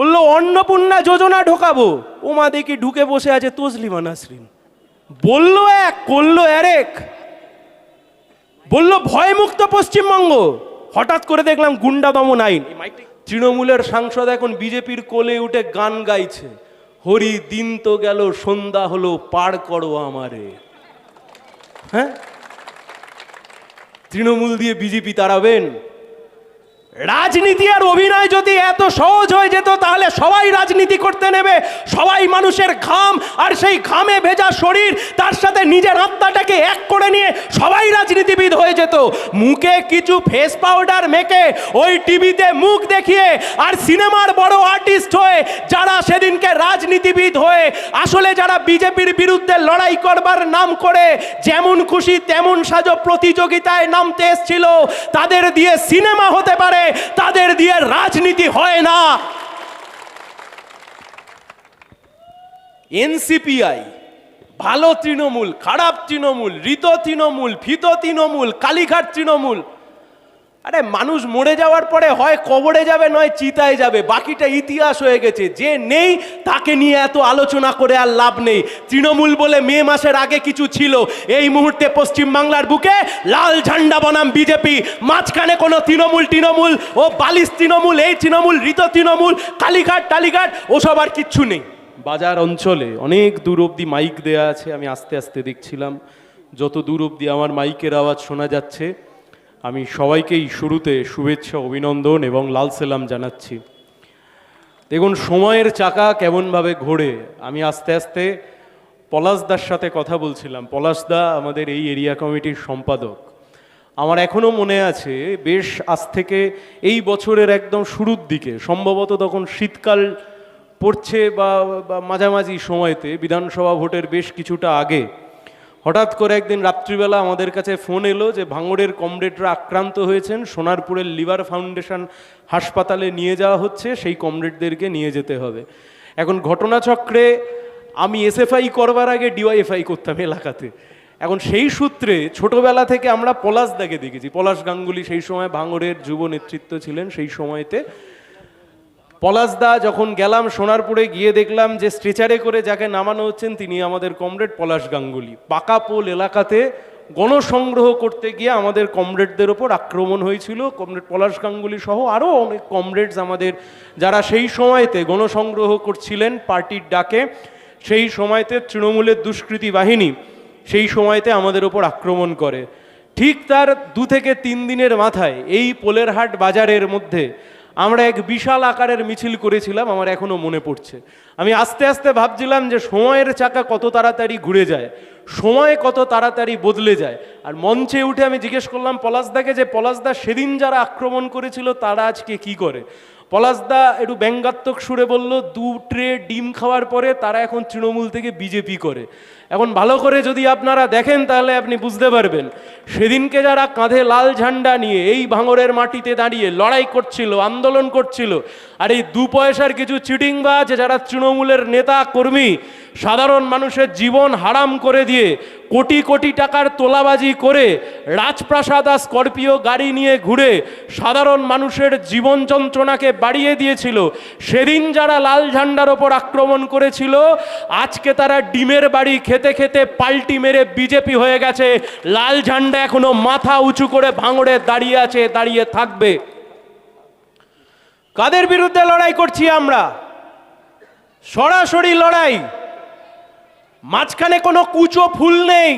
বললো অন্নপূর্ণা যোজনা ঢোকাবো, ওমা দেখি ঢুকে বসে আছে তসলিমা নাসরিন। বললো এক, করলো আরেক। বললো ভয়মুক্ত পশ্চিমবঙ্গ, হঠাৎ করে দেখলাম গুন্ডা দমন আইন। তৃণমূলের সাংসদ এখন বিজেপির কোলে উঠে গান গাইছে, হরি দিন তো গেল সন্ধ্যা হলো পার করো আমারে। হ্যাঁ, তৃণমূল দিয়ে বিজেপি তাড়াবেন? রাজনীতি আর অভিনয় যদি এত সহজ হয়ে যেত তাহলে সবাই রাজনীতি করতে নেবে, সবাই মানুষের ঘাম আর সেই ঘামে ভেজা শরীর তার সাথে নিজের আত্মাটাকে এক করে নিয়ে সবাই রাজনীতিবিদ হয়ে যেত। মুখে কিছু ফেস পাউডার মেখে ওই টিভিতে মুখ দেখিয়ে আর সিনেমার বড় আর্টিস্ট হয়ে যারা সেদিনকে রাজনীতিবিদ হয়ে আসলে যারা বিজেপির বিরুদ্ধে লড়াই করবার নাম করে যেমন খুশি তেমন সাজো প্রতিযোগিতায় নামতে এসেছিল, তাদের দিয়ে সিনেমা হতে পারে, তাদের দিয়ে রাজনীতি হয় না। এনসিপিআই ভালো তৃণমূল, খারাপ তৃণমূল, ঋত তৃণমূল, ফিত তৃণমূল, কালীঘাট তৃণমূল। আরে মানুষ মরে যাওয়ার পরে হয় কবরে যাবে নয় চিতায় যাবে, বাকিটা ইতিহাস হয়ে গেছে। যে নেই তাকে নিয়ে এত আলোচনা করে আর লাভ নেই। তৃণমূল বলে মে মাসের আগে কিছু ছিল, এই মুহূর্তে পশ্চিমবাংলার বুকে লাল ঝান্ডা বনাম বিজেপি, মাঝখানে কোনো তৃণমূল ও বালিশ তৃণমূল, এই তৃণমূল, ঋত তৃণমূল, কালীঘাট টালীঘাট ওসব আর কিচ্ছু নেই। বাজার অঞ্চলে অনেক দূর অবধি মাইক দেয়া আছে, আমি আস্তে আস্তে দেখছিলাম যত দূর অবধি আমার মাইকের আওয়াজ শোনা যাচ্ছে। আমি সবাইকেই শুরুতে শুভেচ্ছা, অভিনন্দন এবং লাল সালাম জানাচ্ছি। দেখুন সময়ের চাকা কেমনভাবে ঘোরে। আমি আস্তে আস্তে পলাশদার সাথে কথা বলছিলাম। পলাশদা আমাদের এই এরিয়া কমিটির সম্পাদক। আমার এখনও মনে আছে বেশ আজ থেকে এই বছরের একদম শুরুর দিকে, সম্ভবত তখন শীতকাল পড়ছে বা মাঝামাঝি সময়তে, বিধানসভা ভোটের বেশ কিছুটা আগে, হঠাৎ করে একদিন রাত্রিবেলা আমাদের কাছে ফোন এলো যে ভাঙড়ের কমরেডরা আক্রান্ত হয়েছেন, সোনারপুরের লিভার ফাউন্ডেশন হাসপাতালে নিয়ে যাওয়া হচ্ছে, সেই কমরেডদেরকে নিয়ে যেতে হবে। এখন ঘটনাচক্রে আমি এসএফআই করবার আগে ডিওয়াইএফআই করতাম এলাকাতে। এখন সেই সূত্রে ছোটবেলা থেকে আমরা পলাশদাকে দেখেছি। পলাশ গাঙ্গুলি সেই সময় ভাঙড়ের যুব নেতৃত্ব ছিলেন। সেই সময়তে পলাশদা যখন গেলাম সোনারপুরে, গিয়ে দেখলাম যে স্ট্রেচারে করে যাকে নামানো হচ্ছেন তিনি আমাদের কমরেড পলাশ গাঙ্গুলি। পাকাপোল এলাকাতে গণসংগ্রহ করতে গিয়ে আমাদের কমরেডদের ওপর আক্রমণ হয়েছিল। কমরেড পলাশ গাঙ্গুলি সহ আরও অনেক কমরেডস আমাদের, যারা সেই সময়তে গণসংগ্রহ করছিলেন পার্টির ডাকে, সেই সময়তে তৃণমূলের দুষ্কৃতী বাহিনী সেই সময়তে আমাদের ওপর আক্রমণ করে। ঠিক তার 2 থেকে 3 দিনের মাথায় এই পোলেরহাট বাজারের মধ্যে আমরা এক বিশাল আকারের মিছিল করেছিলাম। আমার এখনো মনে পড়ছে। আমি আস্তে আস্তে ভাবছিলাম যে সময়ের চাকা কত তাড়াতাড়ি ঘুরে যায়, সময় কত তাড়াতাড়ি বদলে যায়। আর মঞ্চে উঠে আমি জিজ্ঞেস করলাম পলাশদাকে যে পলাশদা সেদিন যারা আক্রমণ করেছিল তারা আজকে কি করে। পলাশদা একটু ব্যঙ্গাত্মক সুরে বলল 2 ট্রে ডিম খাওয়ার পরে তারা এখন তৃণমূল থেকে বিজেপি করে। এখন ভালো করে যদি আপনারা দেখেন তাহলে আপনি বুঝতে পারবেন সেদিনকে যারা কাঁধে লাল ঝান্ডা নিয়ে এই ভাঙড়ের মাটিতে দাঁড়িয়ে লড়াই করছিল, আন্দোলন করছিল, আর এই 2 পয়সার কিছু চিটিংবাজ যারা তৃণমূলের নেতা কর্মী সাধারণ মানুষের জীবন হারাম করে দিয়ে কোটি কোটি টাকার তোলাবাজি করে রাজপ্রাসাদ আর স্করপিও গাড়ি নিয়ে ঘুরে সাধারণ মানুষের জীবন যন্ত্রণাকে বাড়িয়ে দিয়েছিল, সেদিন যারা লাল ঝান্ডার ওপর আক্রমণ করেছিল আজকে তারা ডিমের বাড়ি খেতে খেতে পাল্টি মেরে বিজেপি হয়ে গেছে। লাল ঝান্ডা এখনো মাথা উঁচু করে ভাঙড়ে দাঁড়িয়ে আছে, দাঁড়িয়ে থাকবে। কাদের বিরুদ্ধে লড়াই করছি আমরা? সরাসরি লড়াই। মাঝখানে কোনো কুচো ফুল নেই,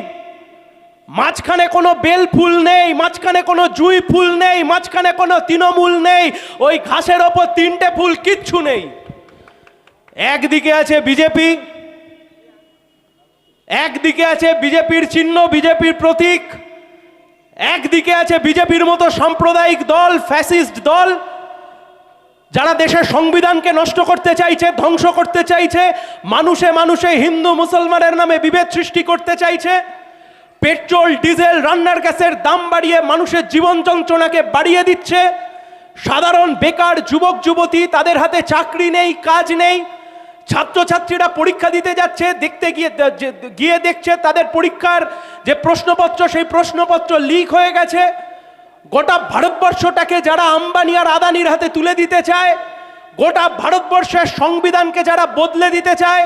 মাঝখানে কোনো বেল ফুল নেই, মাঝখানে কোনো জুঁই ফুল নেই, মাঝখানে কোনো তৃণমূল নেই, ওই ঘাসের ওপর 3টে ফুল কিচ্ছু নেই। একদিকে আছে বিজেপি, একদিকে আছে বিজেপির চিহ্ন, বিজেপির প্রতীক, একদিকে আছে বিজেপির মতো সাম্প্রদায়িক দল, ফ্যাসিস্ট দল, যারা দেশের সংবিধানকে নষ্ট করতে চাইছে, ধ্বংস করতে চাইছে, মানুষে মানুষে হিন্দু মুসলমানের নামে বিভেদ সৃষ্টি করতে চাইছে, পেট্রোল ডিজেল রান্নার গ্যাসের দাম বাড়িয়ে মানুষের জীবন যন্ত্রণাকে বাড়িয়ে দিচ্ছে, সাধারণ বেকার যুবক যুবতী তাদের হাতে চাকরি নেই, কাজ নেই, ছাত্রছাত্রীরা পরীক্ষা দিতে যাচ্ছে, গিয়ে দেখছে তাদের পরীক্ষার যে প্রশ্নপত্র সেই প্রশ্নপত্র লিক হয়ে গেছে। গোটা ভারতবর্ষটাকে যারা আম্বানি আর আদানির হাতে তুলে দিতে চায়, গোটা ভারতবর্ষের সংবিধানকে যারা বদলে দিতে চায়,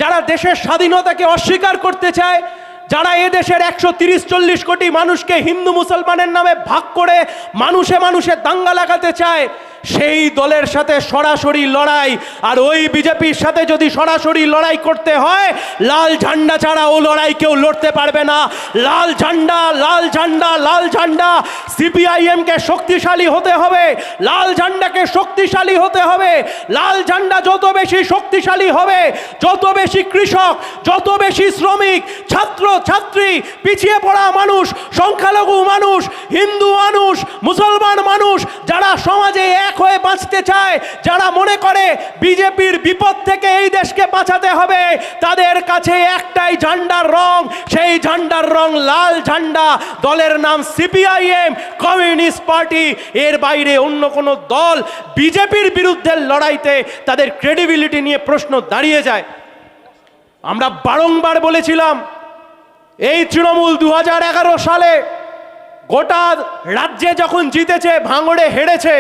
যারা দেশের স্বাধীনতাকে অস্বীকার করতে চায়, যারা এ দেশের 130-40 কোটি মানুষকে হিন্দু মুসলমানের নামে ভাগ করে মানুষে মানুষে দাঙ্গা লাগাতে চায়, সেই দলের সাথে সরাসরি লড়াই। আর ওই বিজেপির সাথে যদি সরাসরি লড়াই করতে হয়, লাল ঝান্ডা ছাড়া ও লড়াই কেউ লড়তে পারবে না। লাল ঝান্ডা, লাল ঝান্ডা, লাল ঝান্ডা। সিপিআইএম কে শক্তিশালী হতে হবে, লাল ঝান্ডাকে শক্তিশালী হতে হবে। লাল ঝান্ডা যত বেশি শক্তিশালী হবে, যত বেশি কৃষক, যত বেশি শ্রমিক, ছাত্র ছাত্রী, পিছিয়ে পড়া মানুষ, সংখ্যালঘু মানুষ, হিন্দু মানুষ, মুসলমান মানুষ, যারা সমাজে এক হয়ে বাঁচতে চায়, যারা মনে করে বিজেপির বিপদ থেকে এই দেশকে বাঁচাতে হবে, তাদের কাছে একটাই ঝান্ডার রং, সেই ঝান্ডার রং লাল ঝান্ডা। দলের নাম সিপিআইএম, কমিউনিস্ট পার্টি। এর বাইরে অন্য কোনো দল বিজেপির বিরুদ্ধে লড়াইতে তাদের ক্রেডিবিলিটি নিয়ে প্রশ্ন দাঁড়িয়ে যায়। আমরা বারংবার বলেছিলাম, এই তৃণমূল 2011 সালে গোটা রাজ্যে যখন জিতেছে, ভাঙড়ে হেরেছে,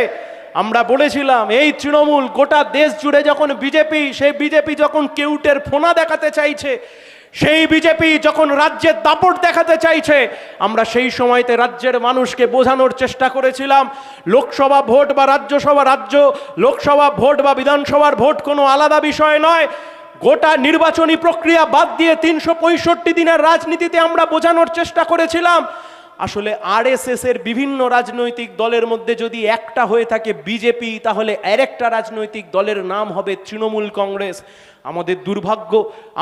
আমরা বলেছিলাম এই তৃণমূল গোটা দেশ জুড়ে যখন বিজেপি, সেই বিজেপি যখন কেউটের ফোনা দেখাতে চাইছে, সেই বিজেপি যখন রাজ্যের দাপট দেখাতে চাইছে, আমরা সেই সময়তে রাজ্যের মানুষকে বোঝানোর চেষ্টা করেছিলাম, লোকসভা ভোট বা লোকসভা ভোট বা বিধানসভার ভোট কোনো আলাদা বিষয় নয়। গোটা নির্বাচনী প্রক্রিয়া বাদ দিয়ে 365 দিনের রাজনীতিতে আমরা বোঝানোর চেষ্টা করেছিলাম, আসলে আরএসএস এর বিভিন্ন রাজনৈতিক দলের মধ্যে যদি একটা হয়ে থাকে বিজেপি, তাহলে আরেকটা রাজনৈতিক দলের নাম হবে তৃণমূল কংগ্রেস। আমাদের দুর্ভাগ্য,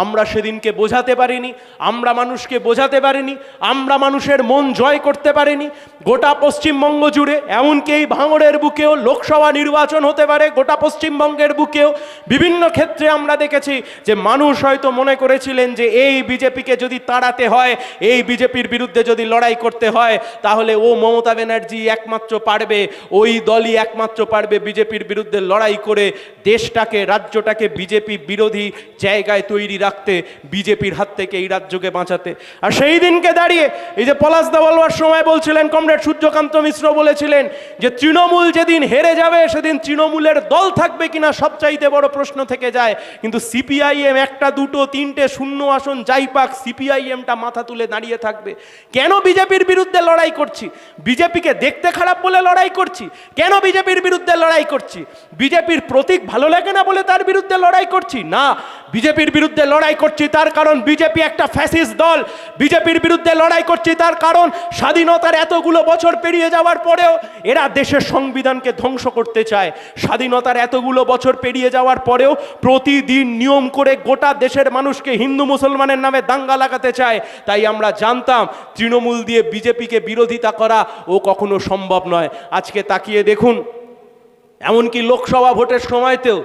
আমরা সেদিনকে বোঝাতে পারিনি, আমরা মানুষকে বোঝাতে পারিনি, আমরা মানুষের মন জয় করতে পারিনি। গোটা পশ্চিমবঙ্গ জুড়ে, এমনকি এই ভাঙড়ের বুকেও লোকসভা নির্বাচন হতে পারে, গোটা পশ্চিমবঙ্গের বুকেও বিভিন্ন ক্ষেত্রে আমরা দেখেছি যে মানুষ হয়তো মনে করেছিলেন যে এই বিজেপিকে যদি তাড়াতে হয়, এই বিজেপির বিরুদ্ধে যদি লড়াই করতে হয়, তাহলে ও মমতা ব্যানার্জি একমাত্র পারবে, ওই দলই একমাত্র পারবে বিজেপির বিরুদ্ধে লড়াই করে দেশটাকে, রাজ্যটাকে বিজেপি বিরোধী জায়গায় তৈরি রাখতে, বিজেপির হাত থেকে এই রাজ্যকে বাঁচাতে। আর সেই দিনকে দাঁড়িয়ে এই যে পলাশদা বলবার সময় বলছিলেন, কমরেড সূর্যকান্ত মিশ্র বলেছিলেন যে তৃণমূল যেদিন হেরে যাবে সেদিন তৃণমূলের দল থাকবে কিনা সবচাইতে বড় প্রশ্ন থেকে যায়। কিন্তু সিপিআইএম 1, 2, 3 শূন্য আসন যাই পাক, সিপিআইএমটা মাথা তুলে দাঁড়িয়ে থাকবে। কেন বিজেপির বিরুদ্ধে লড়াই করছি? বিজেপিকে দেখতে খারাপ বলে লড়াই করছি? কেন বিজেপির বিরুদ্ধে লড়াই করছি? বিজেপির প্রতীক ভালো লাগে না বলে তার বিরুদ্ধে লড়াই করছি? না, বিজেপির বিরুদ্ধে লড়াই করছি তার কারণ বিজেপি একটা ফ্যাসিস্ট দল। বিজেপির বিরুদ্ধে লড়াই করছি তার কারণ স্বাধীনতার এতগুলো বছর পেরিয়ে যাওয়ার পরেও এরা দেশের সংবিধানকে ধ্বংস করতে চায়। স্বাধীনতার এতগুলো বছর পেরিয়ে যাওয়ার পরেও প্রতিদিন নিয়ম করে গোটা দেশের মানুষকে হিন্দু মুসলমানের নামে দাঙ্গা লাগাতে চায়। তাই আমরা জানতাম তৃণমূল দিয়ে বিজেপিকে বিরোধিতা করা ও কখনো সম্ভব নয়। আজকে তাকিয়ে দেখুন, এমনকি লোকসভা ভোটের সময়তেও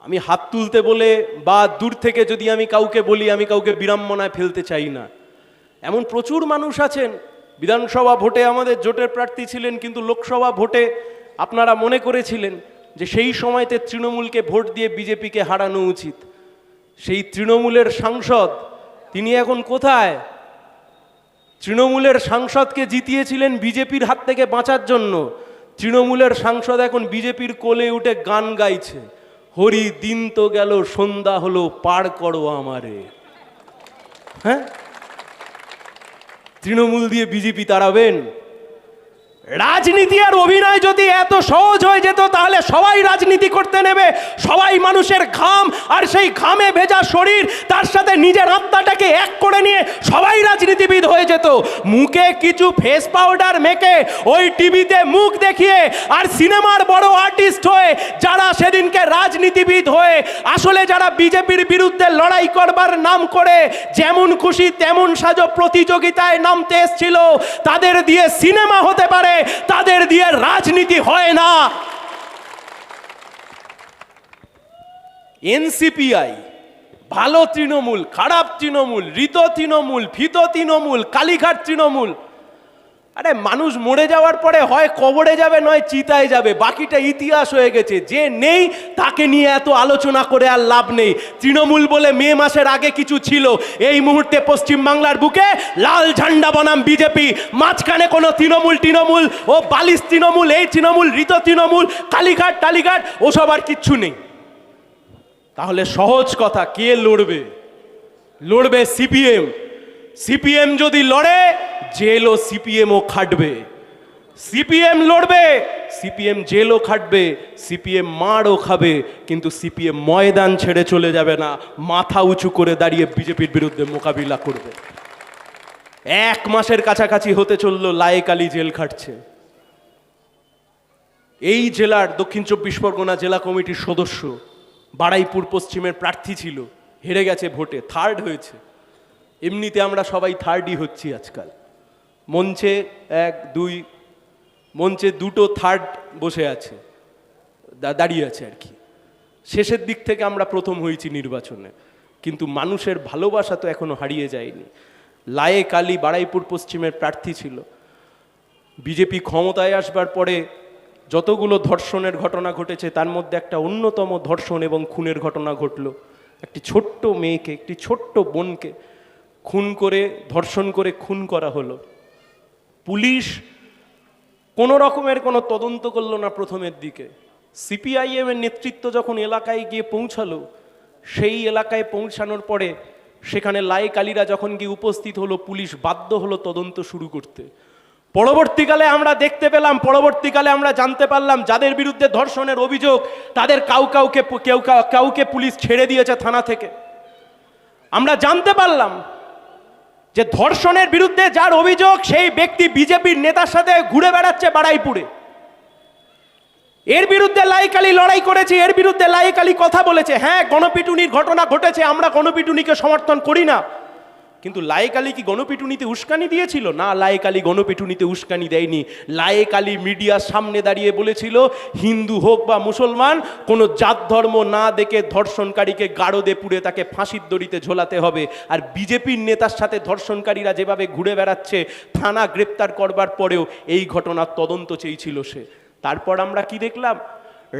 আমি হাত তুলতে বলে বা দূর থেকে যদি আমি কাউকে বলি, আমি কাউকে বিড়ম্বনায় ফেলতে চাই না। এমন প্রচুর মানুষ আছেন, বিধানসভা ভোটে আমাদের জোটের প্রার্থী ছিলেন, কিন্তু লোকসভা ভোটে আপনারা মনে করেছিলেন যে সেই সময়তে তৃণমূলকে ভোট দিয়ে বিজেপিকে হারানো উচিত। সেই তৃণমূলের সাংসদ তিনি এখন কোথায়? তৃণমূলের সাংসদকে জিতিয়েছিলেন বিজেপির হাত থেকে বাঁচার জন্য। তৃণমূলের সাংসদ এখন বিজেপির কোলে উঠে গান গাইছে, হরি দিন তো গেল সন্ধ্যা হলো পার করো আমারে। হ্যাঁ, তৃণমূল দিয়ে বিজেপি তাড়াবেন? রাজনীতি আর অভিনয় যদি এত সহজ হয়ে যেত তাহলে সবাই রাজনীতি করতে নেবে। সবাই মানুষের ঘাম আর সেই ঘামে ভেজা শরীর, তার সাথে নিজের আত্মাটাকে এক করে নিয়ে সবাই রাজনীতিবিদ হয়ে যেত। মুখে কিছু ফেস পাউডার মেখে ওই টিভিতে মুখ দেখিয়ে আর সিনেমার বড় আর্টিস্ট হয়ে যারা সেদিনকে রাজনীতিবিদ হয়ে আসলে যারা বিজেপির বিরুদ্ধে লড়াই করবার নাম করে যেমন খুশি তেমন সাজো প্রতিযোগিতায় নামতে এসেছিল, তাদের দিয়ে সিনেমা হতে পারে, তাদের দিয়ে রাজনীতি হয় না। এনসিপিআই ভালো তৃণমূল, খারাপ তৃণমূল, ঋত তৃণমূল, ফিত তৃণমূল, কালীঘাট তৃণমূল, আরে মানুষ মরে যাওয়ার পরে হয় কবরে যাবে নয় চিতায় যাবে, বাকিটা ইতিহাস হয়ে গেছে। যে নেই তাকে নিয়ে এত আলোচনা করে আর লাভ নেই। তৃণমূল বলে মে মাসের আগে কিছু ছিল, এই মুহূর্তে পশ্চিমবাংলার বুকে লাল ঝান্ডা বনাম বিজেপি, মাঝখানে কোনো তৃণমূল ও বালিশ তৃণমূল, এই তৃণমূল, ঋত তৃণমূল, কালীঘাট টালীঘাট ওসব আর কিচ্ছু নেই। তাহলে সহজ কথা, কে লড়বে? লড়বে সিপিএম। সিপিএম যদি লড়ে, জেলও সিপিএমও খাটবে। সিপিএম লড়বে, সিপিএম জেলও খাটবে, সিপিএম মারও খাবে, কিন্তু সিপিএম ময়দান ছেড়ে চলে যাবে না, মাথা উঁচু করে দাঁড়িয়ে বিজেপির বিরুদ্ধে মোকাবিলা করবে। 1 মাসের কাছাকাছি হতে চললো লায়েক আলী জেল খাটছে। এই জেলার দক্ষিণ 24 পরগনা জেলা কমিটির সদস্য, বারুইপুর পশ্চিমের প্রার্থী ছিল, হেরে গেছে ভোটে, 3rd হয়েছে। এমনিতে আমরা সবাই 3rdই হচ্ছি আজকাল। মঞ্চে 1 2 মঞ্চে 2টো 3rd বসে আছে, দাঁড়িয়ে আছে আর কি। শেষের দিক থেকে আমরা প্রথম হয়েছি নির্বাচনে, কিন্তু মানুষের ভালোবাসা তো এখনো হারিয়ে যায়নি। লায়েক আলী বারুইপুর পশ্চিমের প্রার্থী ছিল। বিজেপি ক্ষমতায় আসবার পরে যতগুলো ধর্ষণের ঘটনা ঘটেছে, তার মধ্যে একটা অন্যতম ধর্ষণ এবং খুনের ঘটনা ঘটল। একটি ছোট্ট মেয়েকে, একটি ছোট্ট বোনকে খুন করে, ধর্ষণ করে খুন করা হলো। পুলিশ কোনো রকমের কোনো তদন্ত করলো না প্রথমের দিকে। সিপিআইএম এর নেতৃত্ব যখন এলাকায় গিয়ে পৌঁছালো, সেই এলাকায় পৌঁছানোর পরে সেখানে লায়েক আলীরা যখন গিয়ে উপস্থিত হলো, পুলিশ বাধ্য হলো তদন্ত শুরু করতে। পরবর্তীকালে আমরা দেখতে পেলাম, পরবর্তীকালে আমরা জানতে পারলাম, যাদের বিরুদ্ধে ধর্ষণের অভিযোগ তাদের কাউকে পুলিশ ছেড়ে দিয়েছে থানা থেকে। আমরা জানতে পারলাম যে ধর্ষণের বিরুদ্ধে যার অভিযোগ, সেই ব্যক্তি বিজেপির নেতার সাথে ঘুরে বেড়াচ্ছে বারুইপুরে। এর বিরুদ্ধে লায়েক আলী লড়াই করেছে, এর বিরুদ্ধে লায়েক আলী কথা বলেছে। হ্যাঁ, গণপিটুনির ঘটনা ঘটেছে, আমরা গণপিটুনিকে সমর্থন করি না, কিন্তু লায়েক আলী কি গণপিটুনিতে উস্কানি দিয়েছিল? না, লায়েক আলী গণপিটুনিতে উস্কানি দেয়নি। লায়েক আলী মিডিয়ার সামনে দাঁড়িয়ে বলেছিল, হিন্দু হোক বা মুসলমান, কোনো জাত ধর্ম না দেখে ধর্ষণকারীকে গারদে পুড়ে তাকে ফাঁসির দড়িতে ঝোলাতে হবে। আর বিজেপির নেতার সাথে ধর্ষণকারীরা যেভাবে ঘুরে বেড়াচ্ছে, থানা গ্রেপ্তার করবার পরেও এই ঘটনার তদন্ত চেয়েছিল সে। তারপর আমরা কি দেখলাম?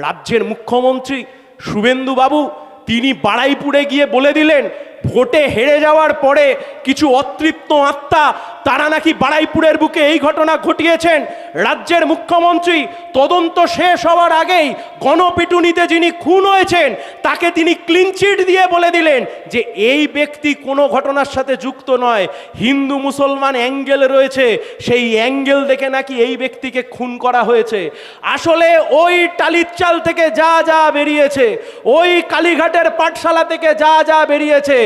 রাজ্যের মুখ্যমন্ত্রী শুভেন্দু বাবু তিনি বারুইপুরে গিয়ে বলে দিলেন, ভোটে হেরে যাওয়ার পরে কিছু অতৃপ্ত আত্মা তারা নাকি বারুইপুরের বুকে এই ঘটনা ঘটিয়েছেন। রাজ্যের মুখ্যমন্ত্রী তদন্ত শেষ হওয়ার আগেই গণপিটুনিতে যিনি খুন হয়েছেন তাকে তিনি ক্লিনচিট দিয়ে বলে দিলেন যে এই ব্যক্তি কোনো ঘটনার সাথে যুক্ত নয়, হিন্দু মুসলমান অ্যাঙ্গেল রয়েছে, সেই অ্যাঙ্গেল দেখে নাকি এই ব্যক্তিকে খুন করা হয়েছে। আসলে ওই টালির চাল থেকে যা যা বেরিয়েছে, ওই কালীঘাটের পাঠশালা থেকে যা যা বেরিয়েছে,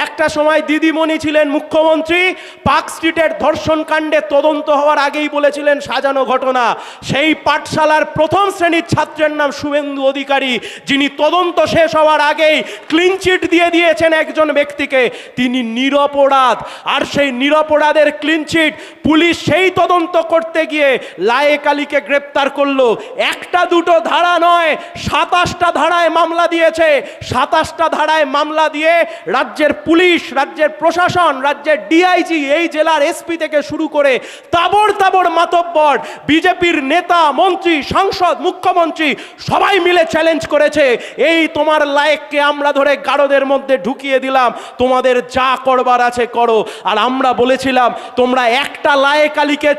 একটা সময় দিদিমণি ছিলেন মুখ্যমন্ত্রী, পার্ক স্ট্রিটের ধর্ষণ কাণ্ডে তদন্ত হওয়ার আগেই বলেছিলেন সাজানো ঘটনা। সেই পাঠশালার প্রথম শ্রেণীর ছাত্রের নাম শুভেন্দু অধিকারী, যিনি তদন্ত শেষ হওয়ার আগেই ক্লিনচিট দিয়ে দিয়েছেন একজন ব্যক্তিকে, তিনি নিরপরাধ। আর সেই নিরপরাধের ক্লিনচিট পুলিশ সেই তদন্ত করতে গিয়ে লায়েক আলীকে গ্রেপ্তার করলো। একটা দুটো ধারা নয়, 27টা ধারায় মামলা দিয়েছে। 27টা ধারায় মামলা দিয়ে রাজ্যের পুলিশ, রাজ্যের প্রশাসন, রাজ্যের ডিআইজি, এই জেলার এসপি থেকে শুরু করে তাবড় তাবড় মাতব্বর বিজেপির নেতা, মন্ত্রী, সাংসদ, মুখ্যমন্ত্রী সবাই মিলে চ্যালেঞ্জ করেছে, এই তোমার লায়েককে আমরা ধরে গারদের মধ্যে ঢুকিয়ে দিলাম, তোমাদের যা করবার আছে করো। আর আমরা বলেছিলাম, তোমরা একটা লায়েক আলীকে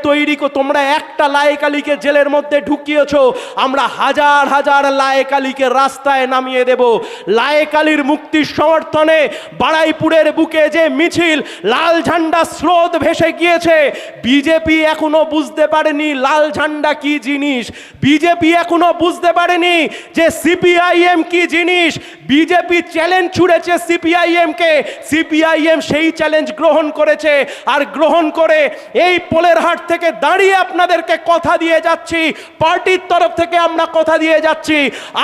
তোমরা একটা লায়েক আলীকে জেলের মধ্যে ঢুকিয়েছো, আমরা হাজার হাজার লায়েক আলীকে রাস্তায় নামিয়ে দেব। লায়েক আলীর মুক্তির সমর্থনে বারুইপুরের বুকে যে মিছিল, লাল ঝান্ডা স্রোত ভেসে গিয়েছে, বিজেপি এখনো বুঝতে পারেনি লাল ঝান্ডা কি জিনিস। বিজেপি এখনো বুঝতে পারেনি যে সিপিআইএম কি জিনিস। বিজেপি চ্যালেঞ্জ ছুড়েছে সিপিআইএমকে, সিপিআইএম সেই চ্যালেঞ্জ গ্রহণ করেছে। আর গ্রহণ করে এই পোলের হাট থেকে দাঁড়িয়ে আপনাদেরকে কথা দিয়ে যাচ্ছি, পার্টির তরফ থেকে আমরা কথা দিয়ে যাচ্ছি,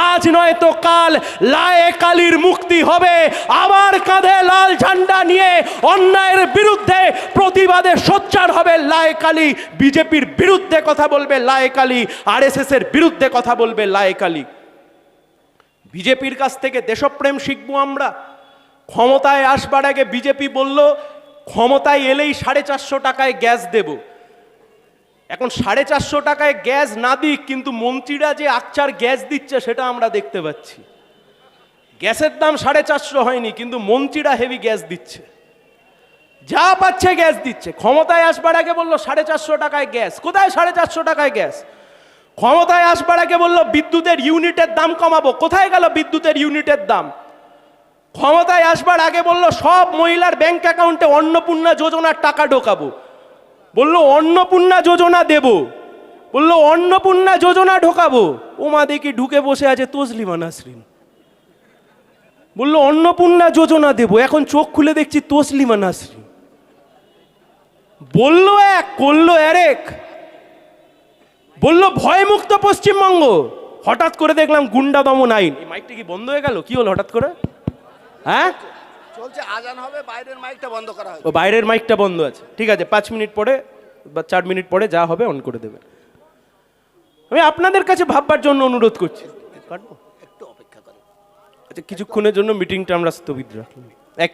আজ নয় তো কাল লায়েক আলীর মুক্তি হবে। আবার কাঁধে লাল ঝান্ডা নিয়ে অন্যায়ের বিরুদ্ধে প্রতিবাদে সোচ্চার হবে লায়েক আলী। বিজেপির বিরুদ্ধে কথা বলবে লায়েক আলী, আরএসএস এর বিরুদ্ধে কথা বলবে লায়েক আলী। বিজেপির কাছ থেকে দেশপ্রেম শিখবো আমরা। ক্ষমতায় আসবার আগে বিজেপি বলল ক্ষমতায় এলেই 450 টাকায় গ্যাস দেব। এখন 450 টাকায় গ্যাস না দিক, কিন্তু মন্ত্রীরা যে আকচার গ্যাস দিচ্ছে সেটা আমরা দেখতে পাচ্ছি। গ্যাসের দাম 450 হয়নি, কিন্তু মন্ত্রীরা হেভি গ্যাস দিচ্ছে, যা পাচ্ছে গ্যাস দিচ্ছে। ক্ষমতায় আসবার আগে বললো 450 টাকায় গ্যাস, কোথায় 450 টাকায় গ্যাস? ক্ষমতায় আসবার আগে বললো বিদ্যুতের ইউনিটের দাম কমাবো, কোথায় গেল বিদ্যুতের ইউনিটের দাম? ক্ষমতায় আসবার আগে বললো সব মহিলার ব্যাংক অ্যাকাউন্টে অন্নপূর্ণা যোজনার টাকা ঢোকাবো, বললো অন্নপূর্ণা যোজনা দেব, বললো অন্নপূর্ণা যোজনা ঢোকাবো। ও মা দেখি ঢুকে বসে আছে তসলিমা নাসরিন, বললো অন্নপূর্ণা যোজনা দেব, এখন চোখ খুলে দেখছি তসলিমা নাসরিন। বললো এক, করলো আরেক। বললো ভয়মুক্ত পশ্চিমবঙ্গ, হঠাৎ করে দেখলাম গুন্ডা দমন আইন। এই মাইকটা কি বন্ধ হয়ে গেল? কি হলো হঠাৎ করে? হ্যাঁ চলছে, আজান হবে, বাইরের মাইকটা বন্ধ করা হবে। ও বাইরের মাইকটা বন্ধ আছে, ঠিক আছে, 5 মিনিট পরে বা 4 মিনিট পরে যা হবে অন করে দেবে। আমি আপনাদের কাছে ভাববার জন্য অনুরোধ করছি। কাটবো? একটু অপেক্ষা করো। আচ্ছা, কিছুক্ষণের জন্য মিটিংটা আমরা স্থগিত রাখলাম। এক